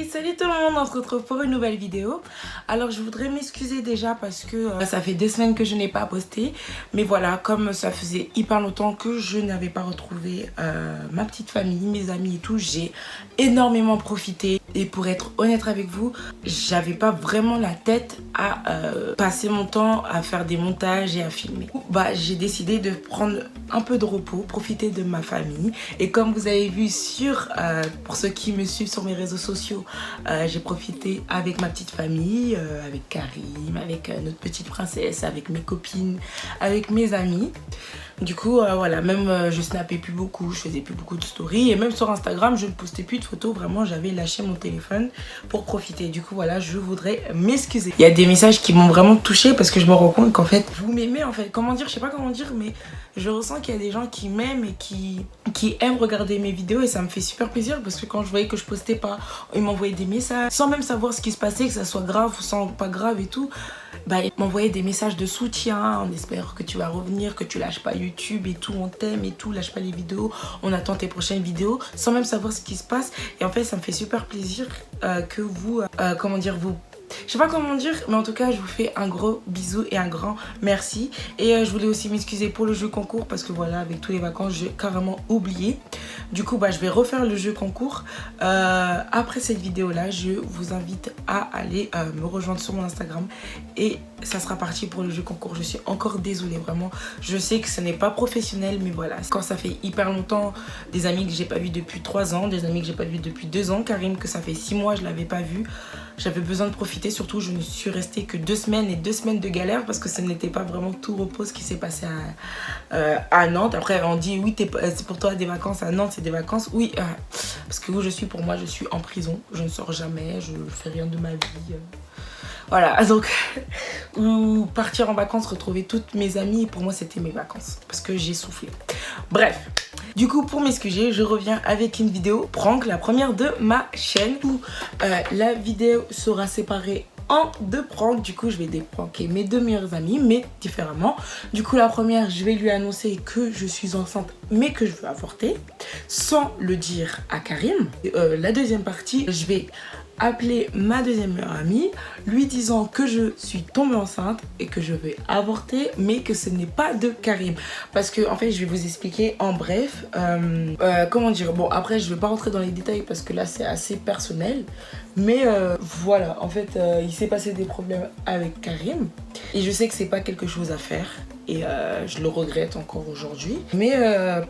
Hey, salut tout le monde, on se retrouve pour une nouvelle vidéo. Alors je voudrais m'excuser déjà parce que ça fait 2 semaines que je n'ai pas posté. Mais voilà, comme ça faisait hyper longtemps que je n'avais pas retrouvé ma petite famille, mes amis et tout, j'ai énormément profité. Et pour être honnête avec vous, j'avais pas vraiment la tête à passer mon temps à faire des montages et à filmer. Bah, j'ai décidé de prendre un peu de repos, profiter de ma famille. Et comme vous avez vu pour ceux qui me suivent sur mes réseaux sociaux, j'ai profité avec ma petite famille, avec Karim, avec notre petite princesse, avec mes copines, avec mes amis. Du coup, voilà, même je snappais plus beaucoup, je faisais plus beaucoup de stories. Et même sur Instagram, je ne postais plus de photos. Vraiment, j'avais lâché mon téléphone pour profiter. Du coup, voilà, je voudrais m'excuser. Il y a des messages qui m'ont vraiment touchée parce que je me rends compte qu'en fait, vous m'aimez en fait. Comment dire, je sais pas comment dire, mais je ressens qu'il y a des gens qui m'aiment et qui aiment regarder mes vidéos. Et ça me fait super plaisir parce que quand je voyais que je postais pas, ils m'envoyaient des messages sans même savoir ce qui se passait, que ça soit grave ou sans pas grave et tout. Bah, ils m'envoyaient des messages de soutien, on espère que tu vas revenir, que tu lâches pas YouTube et tout, on t'aime et tout, lâche pas les vidéos, on attend tes prochaines vidéos, sans même savoir ce qui se passe. Et en fait, ça me fait super plaisir que vous, comment dire, vous... Je sais pas comment dire, mais en tout cas, je vous fais un gros bisou et un grand merci. Et je voulais aussi m'excuser pour le jeu concours parce que voilà, avec tous les vacances, j'ai carrément oublié. Du coup, bah, je vais refaire le jeu concours. Après cette vidéo-là, je vous invite à aller me rejoindre sur mon Instagram. Et ça sera parti pour le jeu concours. Je suis encore désolée, vraiment. Je sais que ce n'est pas professionnel, mais voilà. Quand ça fait hyper longtemps, des amis que j'ai pas vus depuis 3 ans, des amis que j'ai pas vus depuis 2 ans, Karim, que ça fait 6 mois, je l'avais pas vu. J'avais besoin de profiter, surtout je ne suis restée que 2 semaines et 2 semaines de galère parce que ce n'était pas vraiment tout repos ce qui s'est passé à Nantes. Après on dit oui c'est pour toi des vacances, à Nantes c'est des vacances. Oui, parce que où je suis, pour moi je suis en prison, je ne sors jamais, je ne fais rien de ma vie. Voilà, donc ou partir en vacances, retrouver toutes mes amies, pour moi c'était mes vacances parce que j'ai soufflé. Bref. Du coup, pour m'excuser, je reviens avec une vidéo prank, la première de ma chaîne où la vidéo sera séparée en 2 pranks. Du coup, je vais dépranker mes 2 meilleures amies, mais différemment. Du coup, la première, je vais lui annoncer que je suis enceinte, mais que je veux avorter, sans le dire à Karim. La deuxième partie, je vais appeler ma deuxième meilleure amie, lui disant que je suis tombée enceinte et que je vais avorter, mais que ce n'est pas de Karim. Parce que en fait, je vais vous expliquer en bref, comment dire, bon après je vais pas rentrer dans les détails parce que là c'est assez personnel, mais voilà, en fait il s'est passé des problèmes avec Karim et je sais que c'est pas quelque chose à faire. Et je le regrette encore aujourd'hui. Mais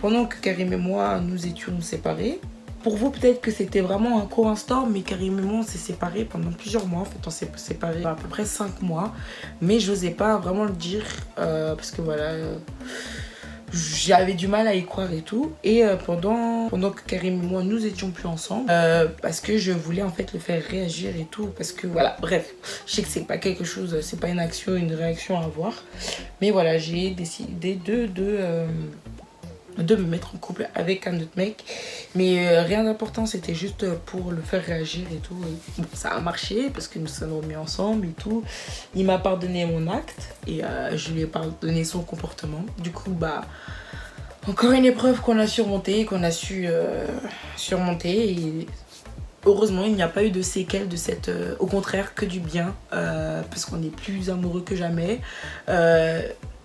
pendant que Karim et moi nous étions séparés, pour vous, peut-être que c'était vraiment un court instant, mais Karim et moi, on s'est séparés pendant plusieurs mois. En fait, on s'est séparés à peu près 5 mois. Mais j'osais pas vraiment le dire parce que voilà, j'avais du mal à y croire et tout. Et pendant que Karim et moi, nous étions plus ensemble, parce que je voulais en fait le faire réagir et tout. Parce que voilà, bref, je sais que c'est pas quelque chose, c'est pas une action, une réaction à avoir. Mais voilà, j'ai décidé de me mettre en couple avec un autre mec, mais rien d'important, c'était juste pour le faire réagir et tout. Et bon, ça a marché parce que nous sommes remis ensemble et tout. Il m'a pardonné mon acte et je lui ai pardonné son comportement. Du coup, bah encore une épreuve qu'on a surmontée, qu'on a su surmonter. Et heureusement, il n'y a pas eu de séquelles de cette... au contraire, que du bien, parce qu'on est plus amoureux que jamais.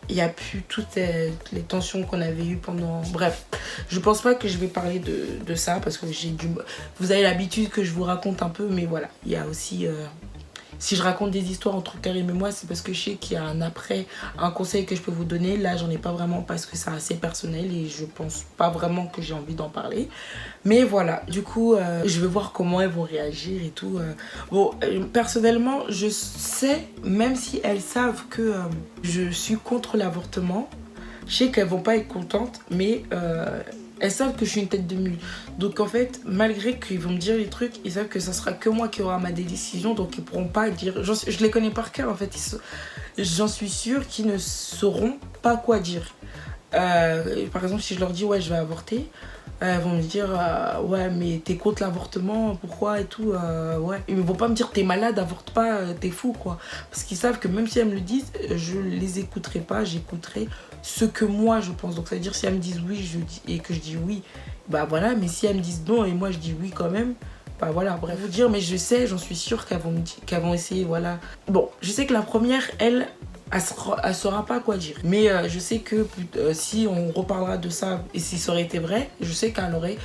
Il n'y a plus toutes les tensions qu'on avait eues pendant... Bref, je pense pas que je vais parler de ça parce que vous avez l'habitude que je vous raconte un peu, mais voilà. Il y a aussi... Si je raconte des histoires entre Karim et moi, c'est parce que je sais qu'il y a un après, un conseil que je peux vous donner. Là, j'en ai pas vraiment parce que c'est assez personnel et je pense pas vraiment que j'ai envie d'en parler. Mais voilà, du coup, je vais voir comment elles vont réagir et tout. Bon, personnellement, je sais, même si elles savent que je suis contre l'avortement, je sais qu'elles vont pas être contentes, mais... elles savent que je suis une tête de mule. Donc en fait, malgré qu'ils vont me dire les trucs, ils savent que ça sera que moi qui aura ma décision. Donc ils pourront pas dire... Je les connais par cœur en fait. J'en suis sûre qu'ils ne sauront pas quoi dire. Par exemple, si je leur dis ouais, je vais avorter, elles vont me dire ouais, mais t'es contre l'avortement, pourquoi et tout. Ouais. Ils vont pas me dire t'es malade, avorte pas, t'es fou quoi. Parce qu'ils savent que même si elles me le disent, je les écouterai pas, j'écouterai ce que moi je pense. Donc ça veut dire si elles me disent oui et que je dis oui, bah voilà. Mais si elles me disent non et moi je dis oui quand même, Bah voilà, bref. Vous dire, mais je sais, j'en suis sûre qu'elles vont essayer, voilà. Bon, je sais que la première, elle saura pas quoi dire. Mais je sais que si on reparlera de ça, et si ça aurait été vrai, je sais qu'elle aurait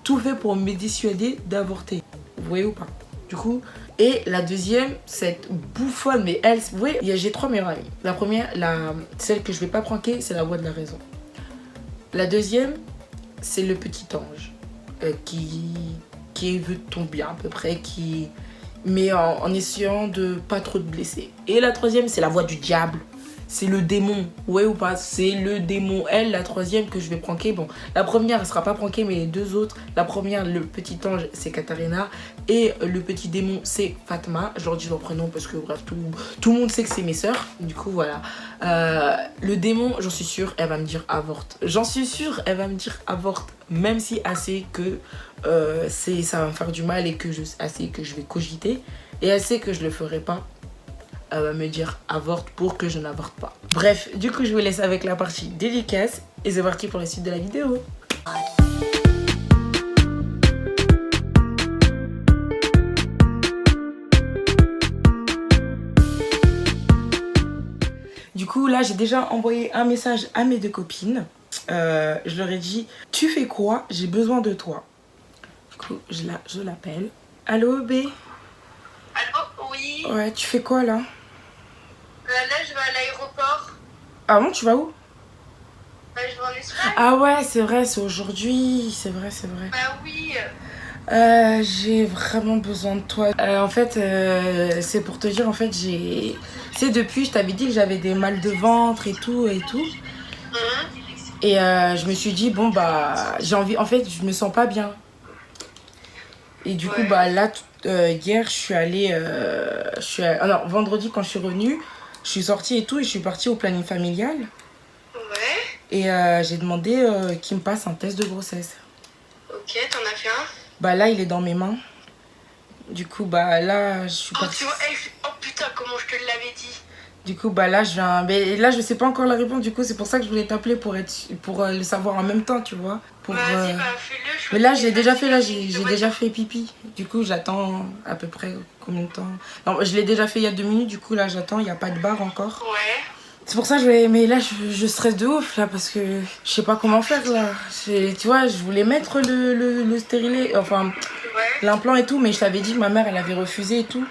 tout fait pour me dissuader d'avorter. Vous voyez ou pas? Du coup, et la deuxième, cette bouffonne, mais elle, vous voyez, j'ai 3 meilleures amies. La première, celle que je vais pas pranker, c'est la voix de la raison. La deuxième, c'est le petit ange qui veut ton bien à peu près, mais en essayant de pas trop te blesser. Et la troisième, c'est la voix du diable. C'est le démon, ouais ou pas? C'est le démon. Elle, la troisième que je vais pranker. Bon, la première, elle sera pas prankée, mais les deux autres. La première, le petit ange, c'est Katharina. Et le petit démon, c'est Fatma. Je leur dis leur prénom parce que bref, tout le monde sait que c'est mes sœurs. Du coup, voilà. Le démon, j'en suis sûre, elle va me dire avorte. J'en suis sûre, elle va me dire avorte. Même si assez que ça va me faire du mal et que assez que je vais cogiter. Et elle sait que je le ferai pas. Elle va me dire avorte pour que je n'avorte pas. Bref, du coup, je vous laisse avec la partie dédicace et c'est parti pour la suite de la vidéo. Du coup, là, j'ai déjà envoyé un message à mes 2 copines. Je leur ai dit, tu fais quoi? J'ai besoin de toi. Du coup, je l'appelle. Allô, B? Allô, oui. Ouais, tu fais quoi, là? Là, je vais à l'aéroport. Ah bon, tu vas où? Je vais en Espagne. Ah ouais, c'est vrai, c'est aujourd'hui. C'est vrai, c'est vrai. Bah oui. J'ai vraiment besoin de toi. En fait, c'est pour te dire, en fait, c'est depuis, je t'avais dit que j'avais des mal de ventre et tout et tout. Et je me suis dit, bon, bah, j'ai envie, en fait, je me sens pas bien. Et du coup, bah, là, hier, je suis allée, non, vendredi, quand je suis revenue, je suis sortie et tout, et je suis partie au planning familial. Ouais. Et j'ai demandé qu'il me passe un test de grossesse. Ok, t'en as fait un? Bah là, il est dans mes mains. Du coup, bah là, je suis partie. Oh putain, comment je te l'avais dit. Du coup, bah là, je viens. Mais là, je sais pas encore la réponse. Du coup, c'est pour ça que je voulais t'appeler pour le savoir en même temps, tu vois. Vas-y, bah fais-le. Mais là, j'ai déjà fait. Là, j'ai déjà fait pipi. Du coup, j'attends à peu près combien de temps? Non, je l'ai déjà fait il y a 2 minutes. Du coup, là, j'attends. Il n'y a pas de barre encore. Ouais. C'est pour ça que mais là, je stresse de ouf, là, parce que je sais pas comment faire, là. Tu vois, je voulais mettre le stérilet, enfin, l'implant et tout, mais je t'avais dit que ma mère, elle avait refusé et tout.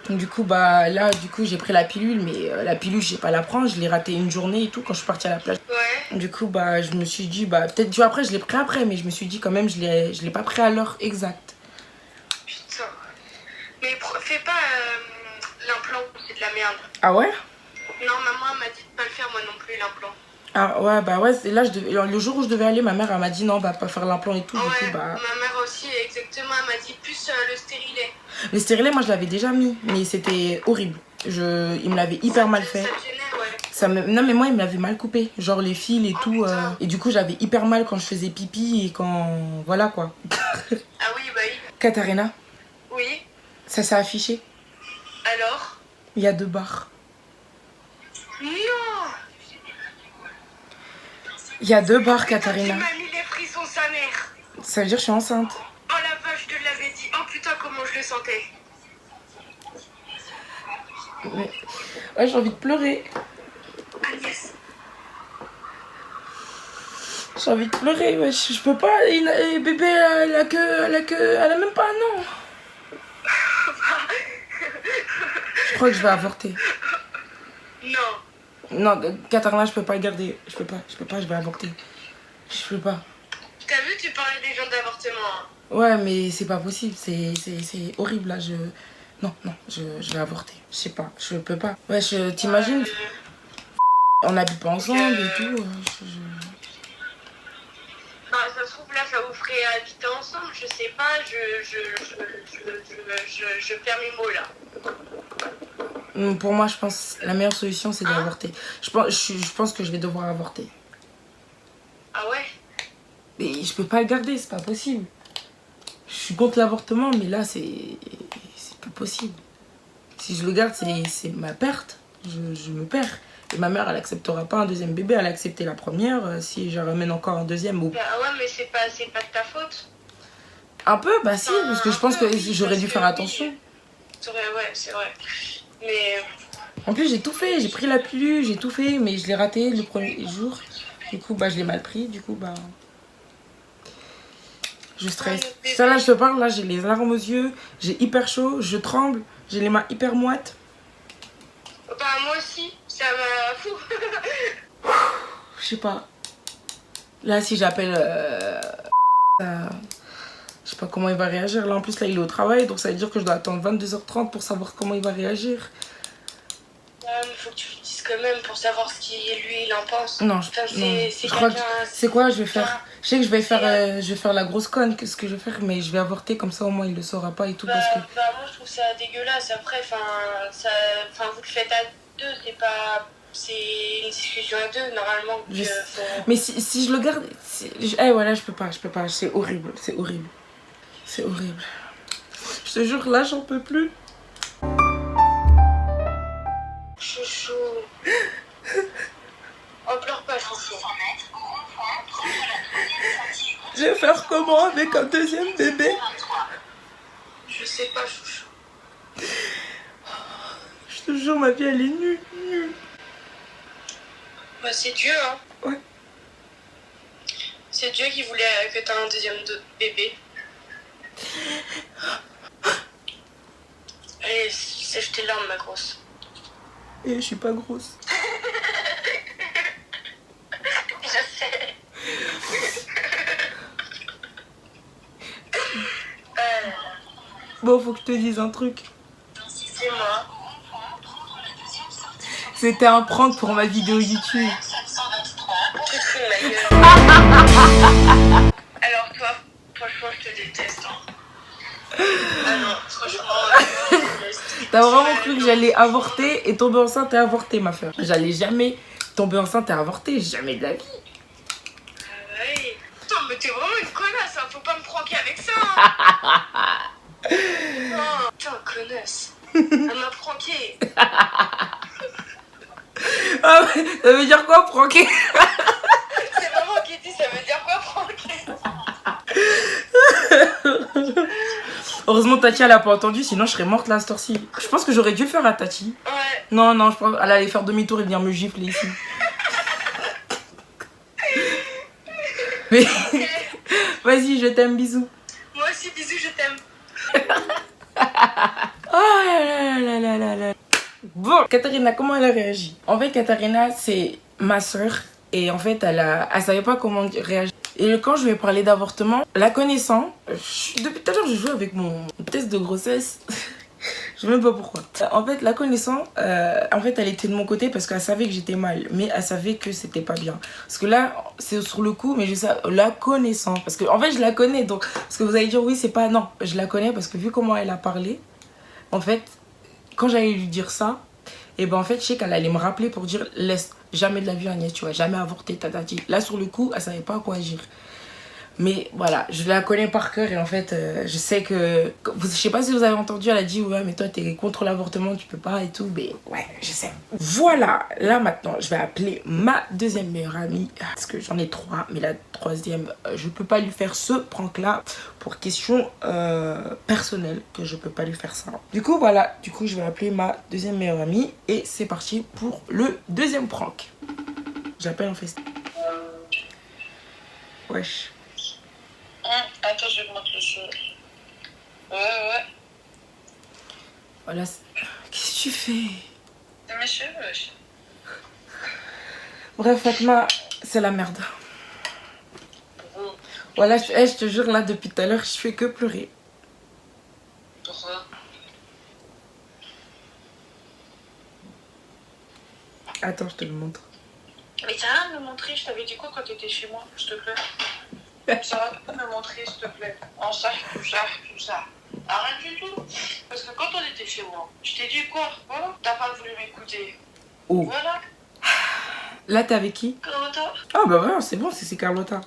Donc, du coup, bah, là, j'ai pris la pilule, mais la pilule, je sais pas la prendre. Je l'ai ratée une journée et tout, quand je suis partie à la plage. Ouais. Du coup, bah, je me suis dit, bah, peut-être, tu vois, après, je l'ai pris après, mais je me suis dit, quand même, je l'ai pas pris à l'heure exacte. Putain. Mais fais pas l'implant, c'est de la merde. Ah ouais? Non, maman m'a dit de pas le faire, moi non plus, l'implant. Ah ouais, bah ouais, là, le jour où je devais aller, ma mère, elle m'a dit non, bah, pas faire l'implant et tout. Ouais, du coup, bah... ma mère aussi, exactement, elle m'a dit plus le stérilet. Le stérilet, moi, je l'avais déjà mis, mais c'était horrible. Il me l'avait hyper mal fait. Ça te gênait, ouais. Non, mais moi, il me l'avait mal coupé, genre les fils et tout. Et du coup, j'avais hyper mal quand je faisais pipi et quand... Voilà, quoi. Ah oui, bah oui. Katharina, Oui. ça s'est affiché. Alors? Il y a 2 barres. Non! Il y a 2 barres, Katharina. Tu m'as mis les frissons, sa mère. Ça veut dire que je suis enceinte. Oh la vache, je te l'avais dit. Oh putain, comment je le sentais. Ouais, j'ai envie de pleurer. Agnès. J'ai envie de pleurer, ouais. Je peux pas. Bébé, elle a même pas un an. Je crois que je vais avorter. Non. Non, Katharina, je peux pas le garder. Je peux pas, je vais avorter. Je peux pas. T'as vu, tu parlais des gens d'avortement. Hein. Ouais, mais c'est pas possible. C'est horrible, là. Non, je vais avorter. Je sais pas, je peux pas. Ouais, t'imagines on n'habite pas ensemble et tout. Bah, ça se trouve, là, ça vous ferait habiter ensemble. Je sais pas, je perds mes mots, là. Pour moi, je pense la meilleure solution, c'est d'avorter. Je pense que je vais devoir avorter. Ah ouais? Mais je peux pas le garder, c'est pas possible. Je suis contre l'avortement, mais là, c'est plus possible. Si je le garde, c'est ma perte. Je me perds. Et ma mère, elle acceptera pas un deuxième bébé. Elle a accepté la première. Si je ramène encore un deuxième... Bah ouais, mais c'est pas de ta faute. Un peu, bah si, parce que je pense que j'aurais dû faire attention. Ouais, c'est vrai. Mais... En plus, j'ai tout fait, j'ai pris la pilule, j'ai tout fait, mais je l'ai raté le premier jour. Du coup, bah je l'ai mal pris, du coup, bah... Je stresse. Ça, là, je te parle, là, j'ai les larmes aux yeux, j'ai hyper chaud, je tremble, j'ai les mains hyper moites. Bah moi aussi, ça m'a fou. Je sais pas. Là, si j'appelle... je sais pas comment il va réagir. Là, en plus, là, il est au travail, donc ça veut dire que je dois attendre 22h30 pour savoir comment il va réagir. Mais faut que tu lui dises quand même pour savoir ce qu'il lui il en pense. Non, enfin, je crois que c'est quoi je vais faire. Je sais que je vais faire la grosse conne, qu'est-ce que je vais faire, mais je vais avorter comme ça au moins il le saura pas et tout parce que. Bah moi je trouve ça dégueulasse. Après, enfin vous le faites à deux, c'est une discussion à deux normalement. Mais si je le garde, voilà, je peux pas, c'est horrible, c'est horrible, c'est horrible. Je te jure là j'en peux plus. Chouchou. On pleure pas, chouchou. Je vais faire comment avec un deuxième bébé? Je sais pas, chouchou. Je te jure, ma vie elle est nulle. Bah c'est Dieu, hein. Ouais. C'est Dieu qui voulait que t'aies un deuxième bébé. Allez, sèche tes larmes, ma grosse. Et je suis pas grosse. Je sais. Bon, faut que je te dise un truc. C'est moi. C'était un prank pour ma vidéo YouTube. Tu te fous de ma gueule. Alors toi, franchement, je te déteste. Hein. Ah non, franchement, je te déteste. T'as vraiment cru que j'allais avorter et tomber enceinte et avorter, ma soeur. J'allais jamais tomber enceinte et avorter, jamais de la vie. Ah oui. Attends, mais t'es vraiment une connasse, hein. Faut pas me pranker avec ça. Hein. Non, putain, connasse. Elle m'a pranké. Ah ouais, ça veut dire quoi, pranker? C'est maman qui dit ça veut dire quoi, pranker? Heureusement, Tati, elle a pas entendu, sinon je serais morte là, cette heure-ci. Je pense que j'aurais dû le faire à Tati. Ouais. Non, je pense qu'elle allait faire demi-tour et venir me gifler ici. Mais vas-y, je t'aime, bisous. Moi aussi, bisous, je t'aime. Oh là là. Bon, Katharina, comment elle a réagi? En fait, Katharina, c'est ma soeur. Et en fait, elle savait pas comment réagir. Et quand je lui ai parlé d'avortement, la connaissant, depuis tout à l'heure, je joue avec mon test de grossesse. Je sais même pas pourquoi. En fait, la connaissant, en fait, elle était de mon côté parce qu'elle savait que j'étais mal. Mais elle savait que c'était pas bien. Parce que là, c'est sur le coup, mais je sais, la connaissant. Parce que, en fait, je la connais. Donc, parce que vous allez dire, oui, c'est pas... Non, je la connais parce que vu comment elle a parlé, en fait, quand j'allais lui dire ça, et ben en fait, je sais qu'elle allait me rappeler pour dire, laisse jamais de la vie Agnès, tu vois, jamais avorter, tatati. Là, sur le coup, elle savait pas à quoi agir. Mais voilà, je la connais par cœur et en fait, je sais que... Je sais pas si vous avez entendu, elle a dit, ouais, mais toi, t'es contre l'avortement, tu peux pas et tout. Mais ouais, je sais. Voilà, là maintenant, je vais appeler ma deuxième meilleure amie. Parce que j'en ai 3, mais la troisième, je peux pas lui faire ce prank-là pour question personnelle, que je peux pas lui faire ça. Du coup, voilà, je vais appeler ma deuxième meilleure amie et c'est parti pour le deuxième prank. J'appelle en fait. Wesh. Attends, je vais te montrer le cheveu. Ouais. Voilà. Qu'est-ce que tu fais? C'est mes cheveux, wesh. Bref, Fatma, c'est la merde. Voilà, je te jure, là, depuis tout à l'heure, je fais que pleurer. Pourquoi? Attends, je te le montre. Mais t'as rien à me montrer, je t'avais dit quoi quand t'étais chez moi, s'il te plaît? Ça va pas me montrer, s'il te plaît. En sac, tout ça. Ah, rien du tout. Parce que quand on était chez moi, je t'ai dit quoi? Voilà. T'as pas voulu m'écouter. Oh. Voilà. Là, t'es avec qui? Carlotta. Ah bah ouais, c'est bon, c'est Carlotta.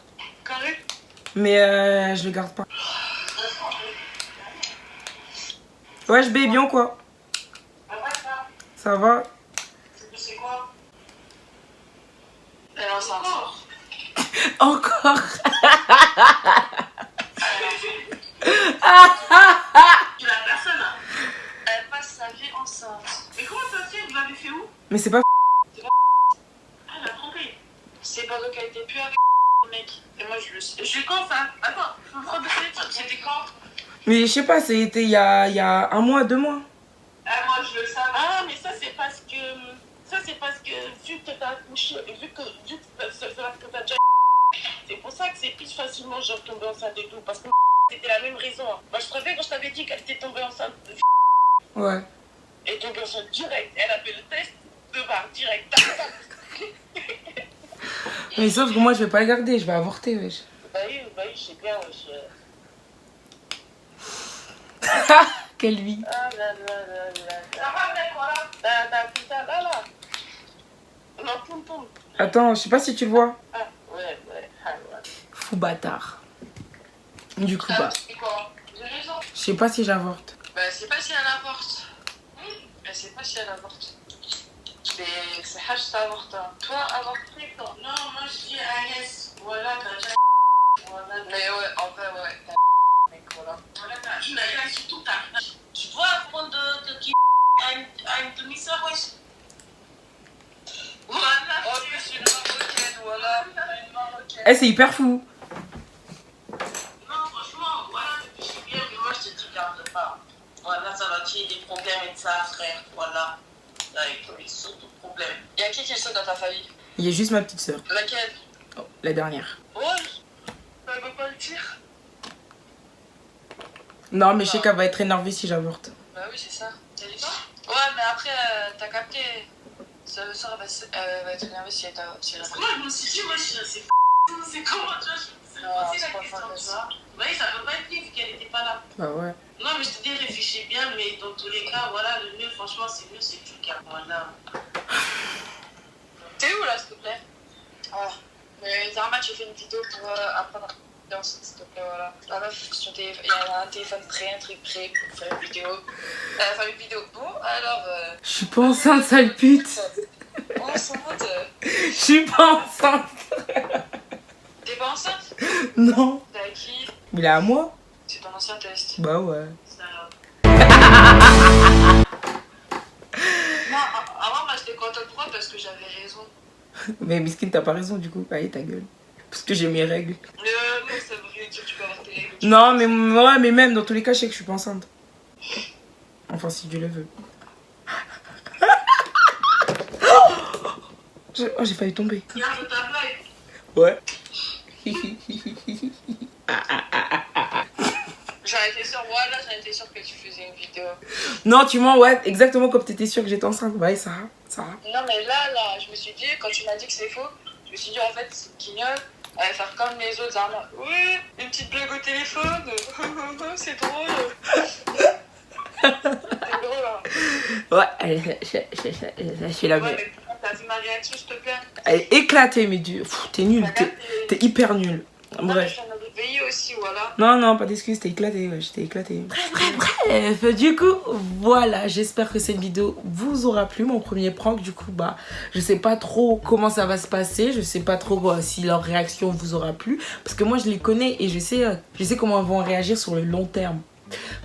Carré. Mais je le garde pas. Wesh, baby, bien quoi? Ça va? C'est quoi? Elle a un sort. Encore. La personne, elle passe sa vie enceinte. Mais comment ça se fait? Vous l'avez fait où? Mais c'est pas... Ah, elle a trompé. C'est parce qu'elle était plus avec le mec. Et moi, je le sais. Je suis quand ça? Attends, je me prends de c'était quand? Mais je sais pas, c'était il y a 1 mois, 2 mois. Ah, moi, je le savais. Ah, mais ça, c'est parce que... Ça, c'est parce que vu que t'as accouché, vu que t'as déjà... C'est pour ça que c'est plus facilement genre tomber enceinte et tout. Parce que c'était la même raison. Moi, je préfère quand je t'avais dit qu'elle était tombée enceinte. Ouais. Elle est tombée enceinte direct. Elle a fait le test de barre direct. Mais sauf que moi, je vais pas le garder, je vais avorter, wesh. Bah oui, je sais bien, wesh. Quelle vie. Ah là là là là. Ça va, mec, voilà. Putain, là. Non, poum. Attends, je sais pas si tu le vois. Ah, ouais. Ah, ouais. Fou bâtard. Du coup, bah, C'est quoi? J'ai raison. je sais pas si j'avorte. Bah, c'est pas si elle avorte. Elle sait pas si elle avorte. C'est Hach, ça avorte. Toi, avorter, toi. Non, moi, je dis Agnès. Voilà, t'as déjà... Voilà. Mais ouais, en vrai, ouais. Mec, voilà. Voilà, t'as une Agnès, surtout t'as... Tu dois apprendre de qui à une demi-sœur, wesh. Voilà. Oh, c'est une Marocaine, voilà. Une Marocaine. Eh, c'est hyper fou. Non, franchement, voilà, depuis je suis bien, mais moi, je te dis, garde pas. Voilà, ça va créer des problèmes et de ça, frère. Voilà. Avec surtout de problèmes. Il y a qui est le seul dans ta famille? Il y a juste ma petite sœur. Laquelle? Oh, la dernière. Ouais. Elle veut pas le dire. Non, mais je sais qu'elle va être énervée si j'avorte. Bah oui, c'est ça. T'as dit quoi? Ouais, mais après, t'as capté. Sa soeur va être énervée si elle a... Moi, je me suis dit, moi, c'est comment, tu vois, c'est la question, tu vois. Bah oui, ça peut pas être lui vu qu'elle était pas là. Bah ouais. Non, mais je te dis, réfléchis bien, mais dans tous les cas, voilà, le mieux, franchement, c'est que tu le gardes. Voilà. T'es où là, s'il te plaît? Ah, mais Zarma, tu fais une vidéo pour apprendre à s'il te plaît, voilà. La meuf, il y a un téléphone prêt, un truc prêt pour faire une vidéo. Faire une vidéo. Bon, alors. Je suis pas enceinte, sale pute. Enceinte. Je suis pas enceinte. T'es pas enceinte? Non. T'es avec qui? Il est à moi? C'est ton ancien test. Bah ouais. Non, avant, moi, j'étais contente pour toi parce que j'avais raison. Mais Miskin, t'as pas raison du coup. Allez, ta gueule. Parce que j'ai mes règles. Non, ça veut dire que tu peux avoir tes règles. Non, mais ouais, mais même dans tous les cas, je sais que je suis pas enceinte. Enfin, si Dieu le veut. J'ai failli tomber. Regarde ta blague. Ouais. J'en étais sûre, voilà, j'en étais sûre que tu faisais une vidéo. Non, tu mens, ouais, exactement comme t'étais sûre que j'étais enceinte. Ouais, ça. Non, mais là, je me suis dit, quand tu m'as dit que c'est faux, je me suis dit, en fait, c'est une guignole. Elle va faire comme les autres armes. Oui, une petite blague au téléphone. C'est drôle. C'est drôle, hein. Ouais, je suis la Ouais, meilleure. mais t'as vu ma réaction, s'il te plaît? Elle est éclatée, mais t'es nul. T'es hyper nul. Bref. Je veillé aussi, voilà. Non, pas d'excuses, t'es éclaté, ouais, j'étais éclaté. Bref, du coup, voilà, j'espère que cette vidéo vous aura plu, mon premier prank. Du coup, bah, je sais pas trop comment ça va se passer, je sais pas trop si leur réaction vous aura plu. Parce que moi, je les connais et je sais comment elles vont réagir sur le long terme.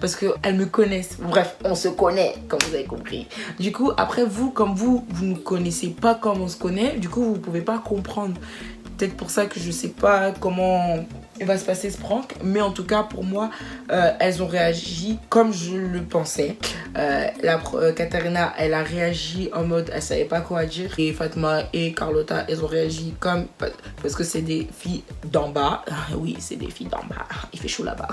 Parce qu'elles me connaissent. Bref, on se connaît, comme vous avez compris. Du coup, après vous, comme vous ne connaissez pas comment on se connaît, du coup, vous pouvez pas comprendre. Peut-être pour ça que je sais pas comment va se passer ce prank. Mais en tout cas, pour moi, elles ont réagi comme je le pensais. Katarina, elle a réagi en mode, elle savait pas quoi dire. Et Fatma et Carlotta, elles ont réagi comme... Parce que c'est des filles d'en bas. Oui, c'est des filles d'en bas. Il fait chaud là-bas.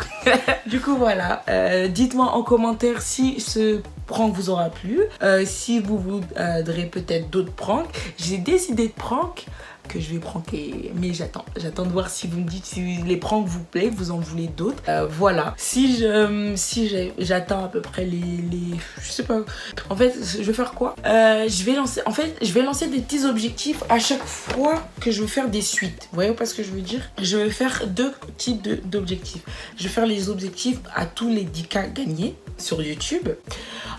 Du coup, voilà. Dites-moi en commentaire si ce prank vous aura plu. Si vous voudrez peut-être d'autres pranks. J'ai des idées de pranks que je vais pranker, mais j'attends de voir si vous me dites si les pranks vous plaisent, vous en voulez d'autres. Voilà, si j'atteins à peu près les je sais pas, en fait je vais faire quoi, je vais lancer des petits objectifs à chaque fois que je veux faire des suites. Vous voyez pas ce que je veux dire? Je vais faire 2 types d'objectifs. Je vais faire les objectifs à tous les 10K gagnés sur YouTube.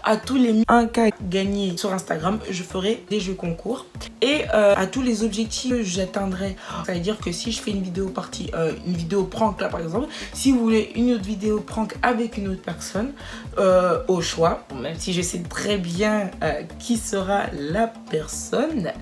À tous les 1K gagnés sur Instagram, je ferai des jeux concours. Et à tous les objectifs que j'atteindrai, ça veut dire que si je fais une vidéo partie, une vidéo prank là par exemple, si vous voulez une autre vidéo prank avec une autre personne, au choix, même si je sais très bien qui sera la personne,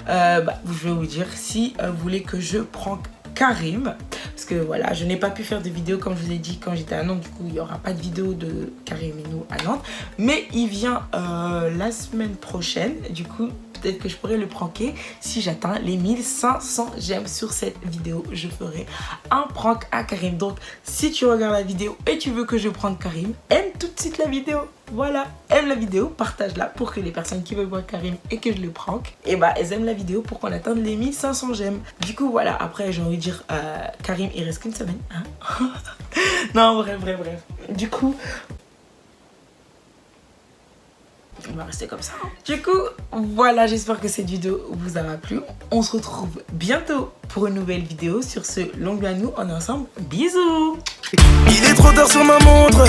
je vais vous dire si vous voulez que je prank Karim, parce que voilà, je n'ai pas pu faire de vidéo comme je vous ai dit quand j'étais à Nantes. Du coup il n'y aura pas de vidéo de Karim et nous à Nantes, mais il vient la semaine prochaine. Du coup peut-être que je pourrais le pranker. Si j'atteins les 1500 j'aime sur cette vidéo, je ferai un prank à Karim. Donc si tu regardes la vidéo et tu veux que je prank Karim, aime tout de suite la vidéo. Voilà, aime la vidéo, partage-la pour que les personnes qui veulent voir Karim et que je le prank, et elles aiment la vidéo pour qu'on atteigne les 1500 j'aime. Du coup voilà, après j'ai envie de dire Karim, il reste qu'une semaine hein. Non bref. Du coup on va rester comme ça. Du coup, voilà, j'espère que cette vidéo vous aura plu. On se retrouve bientôt pour une nouvelle vidéo. Sur ce, longue vie à nous, on est ensemble. Bisous. Il est trop tard sur ma montre,